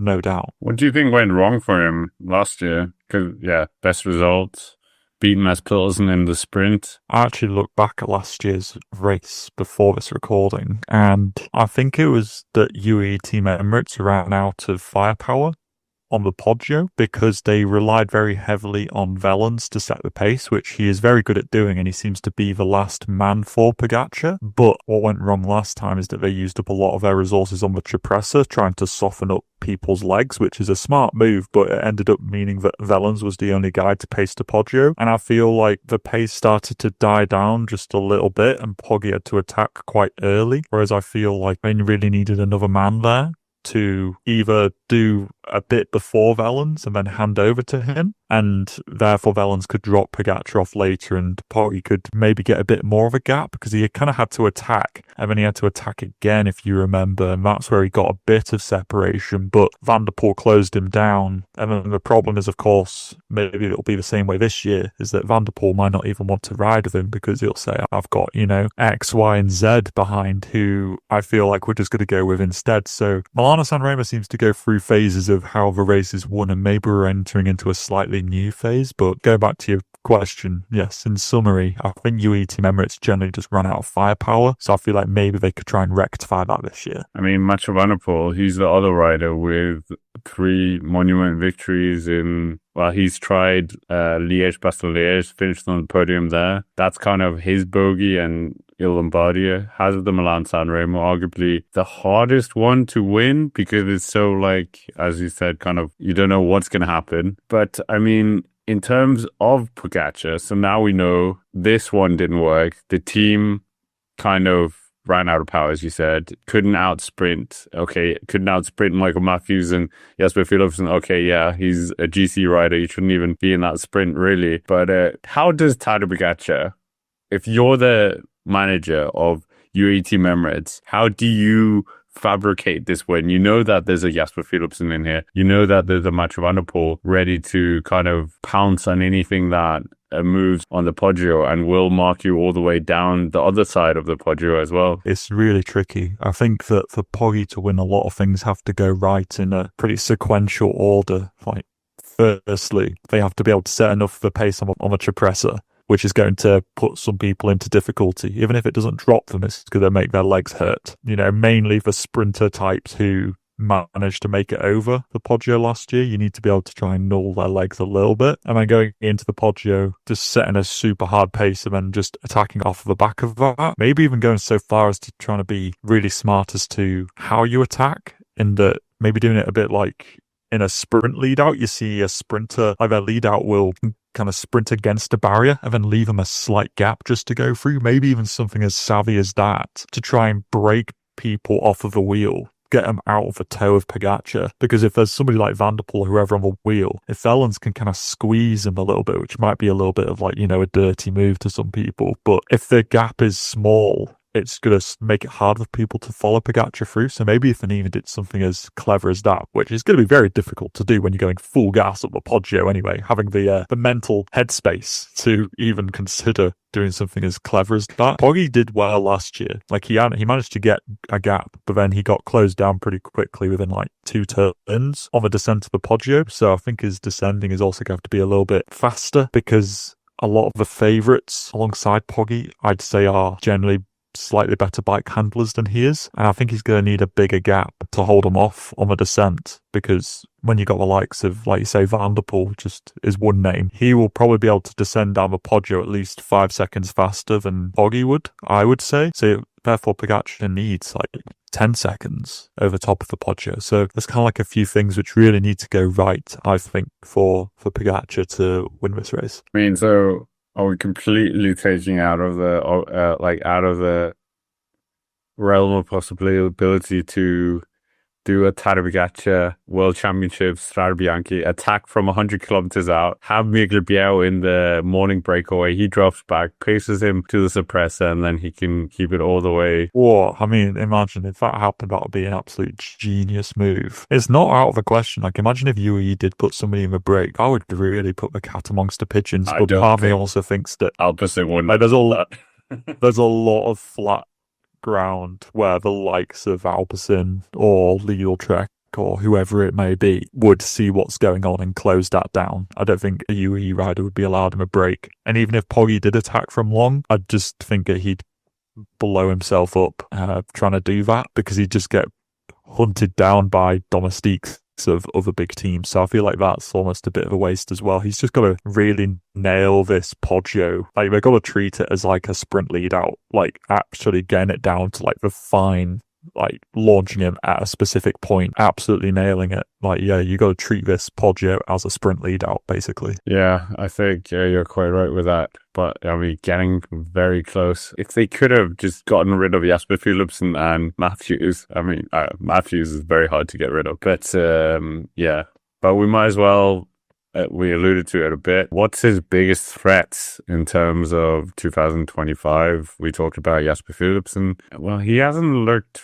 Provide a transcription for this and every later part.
no doubt. What do you think went wrong for him last year? Because, best results, beaten as Pilsen in the sprint. I actually looked back at last year's race before this recording, and I think it was that UAE Team Emirates ran out of firepower on the Poggio because they relied very heavily on Wellens to set the pace, which he is very good at doing, and he seems to be the last man for Pogacar. But what went wrong last time is that they used up a lot of their resources on the Cipressa, trying to soften up people's legs, which is a smart move, but it ended up meaning that Wellens was the only guy to pace the Poggio. And I feel like the pace started to die down just a little bit, and Poggi had to attack quite early, whereas I feel like they really needed another man there to either do a bit before Wellens and then hand over to him, and therefore Wellens could drop Pogacar off later and Poggi could maybe get a bit more of a gap, because he kind of had to attack and then he had to attack again, if you remember, and that's where he got a bit of separation, but Van der Poel closed him down. And then the problem is, of course, maybe it'll be the same way this year, is that Van der Poel might not even want to ride with him because he'll say, I've got, X, Y, and Z behind who I feel like we're just going to go with instead. So Milan-San Remo seems to go through phases of how the race is won, and maybe we're entering into a slightly new phase. But go back to your question, yes, in summary, I think UAE Team Emirates generally just ran out of firepower, so I feel like maybe they could try and rectify that this year. I mean, Mathieu van der Poel, he's the other rider with 3 monument victories in, well, he's tried Liège-Bastogne-Liège, finished on the podium there. That's kind of his bogey, and Il-Lombardia has the Milan-San Remo, arguably the hardest one to win because it's so, like, as you said, kind of, you don't know what's going to happen. But, I mean, in terms of Pogacar, so now we know this one didn't work. The team kind of ran out of power, as you said. Couldn't outsprint Michael Matthews and Jasper Philipsen. Okay, yeah, he's a GC rider. He shouldn't even be in that sprint, really. But how does Tadej Pogacar, if you're the manager of UAE Team Emirates, how do you fabricate this win? You know that there's a Jasper Philipsen in here. You know that there's a Mathieu van der Poel ready to kind of pounce on anything that moves on the Poggio and will mark you all the way down the other side of the Poggio as well. It's really tricky. I think that for Poggi to win, a lot of things have to go right in a pretty sequential order. Like, firstly, they have to be able to set enough of the pace on the Cipressa, which is going to put some people into difficulty. Even if it doesn't drop them, it's going to make their legs hurt. Mainly the sprinter types who managed to make it over the Poggio last year, you need to be able to try and null their legs a little bit. And then going into the Poggio, just setting a super hard pace and then just attacking off the back of that. Maybe even going so far as to trying to be really smart as to how you attack, in that maybe doing it a bit like in a sprint lead out. You see a sprinter, like their lead out will kind of sprint against a barrier and then leave them a slight gap just to go through. Maybe even something as savvy as that to try and break people off of the wheel, get them out of the toe of Pogacar. Because if there's somebody like Van der Poel or whoever on the wheel, if Wellens can kind of squeeze him a little bit, which might be a little bit of like, a dirty move to some people, but if the gap is small, it's going to make it hard for people to follow Pogacar through. So maybe if they even did something as clever as that, which is going to be very difficult to do when you're going full gas up the Poggio anyway, having the mental headspace to even consider doing something as clever as that. Poggi did well last year. Like he managed to get a gap, but then he got closed down pretty quickly within like 2 turns on the descent of the Poggio. So I think his descending is also going to have to be a little bit faster, because a lot of the favourites alongside Poggi, I'd say, are generally slightly better bike handlers than he is, and I think he's going to need a bigger gap to hold him off on the descent, because when you got the likes of, like you say, Van der Poel, just is one name, he will probably be able to descend down the Poggio at least 5 seconds faster than Poggi would, I would say. So therefore Pogacar needs like 10 seconds over top of the Poggio. So there's kind of like a few things which really need to go right, I think, for Pogacar to win this race. I mean, so are we completely taking out of the realm of possibility to do a Tadej Pogacar World Championship Strade Bianche, attack from 100 kilometers out, have Miguel Biel in the morning breakaway, he drops back, paces him to the suppressor, and then he can keep it all the way? Whoa, I mean, imagine if that happened, that would be an absolute genius move. It's not out of the question. Like, imagine if UAE did put somebody in the break. I would really put the cat amongst the pigeons, but part of me also thinks that Alpecin wouldn't. Like, there's a lot of flat ground where the likes of Alpecin or Lidl Trek or whoever it may be would see what's going on and close that down. I don't think a UAE rider would be allowed him a break. And even if Poggy did attack from long, I just think that he'd blow himself up trying to do that, because he'd just get hunted down by domestiques of other big teams. So I feel like that's almost a bit of a waste as well. He's just got to really nail this Poggio. Like, we've got to treat it as like a sprint lead out, like actually getting it down to like the fine, like launching him at a specific point, absolutely nailing it. Like, yeah, you got to treat this Poggio as a sprint lead out, basically. Yeah, I think you're quite right with that. But I mean, getting very close. If they could have just gotten rid of Jasper Philipsen and Matthews, I mean, Matthews is very hard to get rid of. But yeah, but we might as well. We alluded to it a bit. What's his biggest threats in terms of 2025? We talked about Jasper Philipsen. Well, he hasn't looked.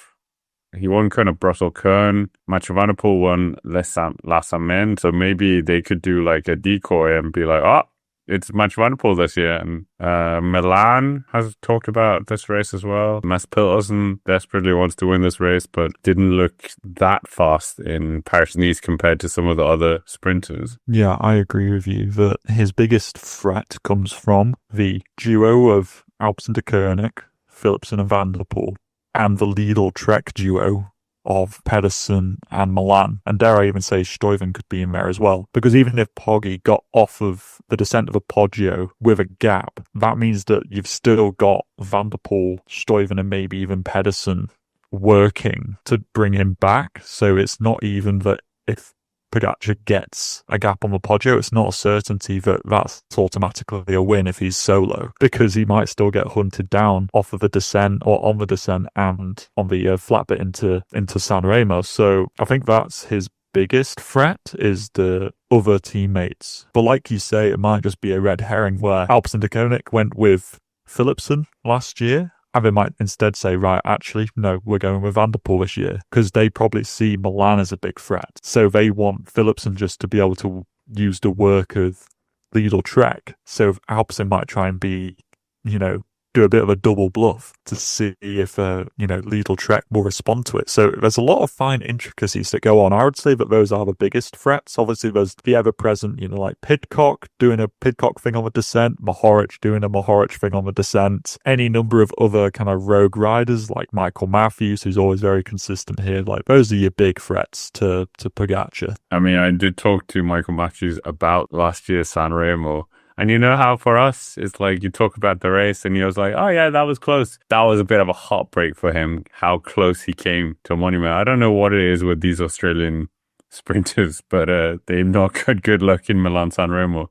He won kind of Brussels Kern. Mathieu van der Poel won La Semaine. So maybe they could do like a decoy and be like, oh, it's Mathieu van der Poel this year. And Milan has talked about this race as well. Mads Pedersen desperately wants to win this race, but didn't look that fast in Paris-Nice compared to some of the other sprinters. Yeah, I agree with you that his biggest threat comes from the duo of Alpecin de Koenig, Philipsen and Van der Poel, and the Lidl-Trek duo of Pedersen and Milan. And dare I even say Stuyven could be in there as well. Because even if Poggy got off of the descent of a Poggio with a gap, that means that you've still got Van der Poel, Stuyven, and maybe even Pedersen working to bring him back. So it's not even that if Pogačar gets a gap on the Poggio, it's not a certainty that that's automatically a win if he's solo, because he might still get hunted down off of the descent or on the descent and on the flat bit into San Remo. So I think that's his biggest threat, is the other teammates. But like you say, it might just be a red herring where Alpecin de Koenig went with Philipsen last year, and they might instead say, right, actually, no, we're going with Van der Poel this year, because they probably see Milan as a big threat. So they want Philipsen just to be able to use the work of Lidl-Trek. So Alpecin might try and be, do a bit of a double bluff to see if, Lidl-Trek will respond to it. So there's a lot of fine intricacies that go on. I would say that those are the biggest threats. Obviously, there's the ever-present, like Pidcock doing a Pidcock thing on the descent, Mohoric doing a Mohoric thing on the descent, any number of other kind of rogue riders like Michael Matthews, who's always very consistent here. Like, those are your big threats to Pogačar. I mean, I did talk to Michael Matthews about last year's San Remo. And you know how for us, it's like you talk about the race and he was like, oh yeah, that was close. That was a bit of a heartbreak for him, how close he came to a monument. I don't know what it is with these Australian sprinters, but they've not got good luck in Milan-San Remo.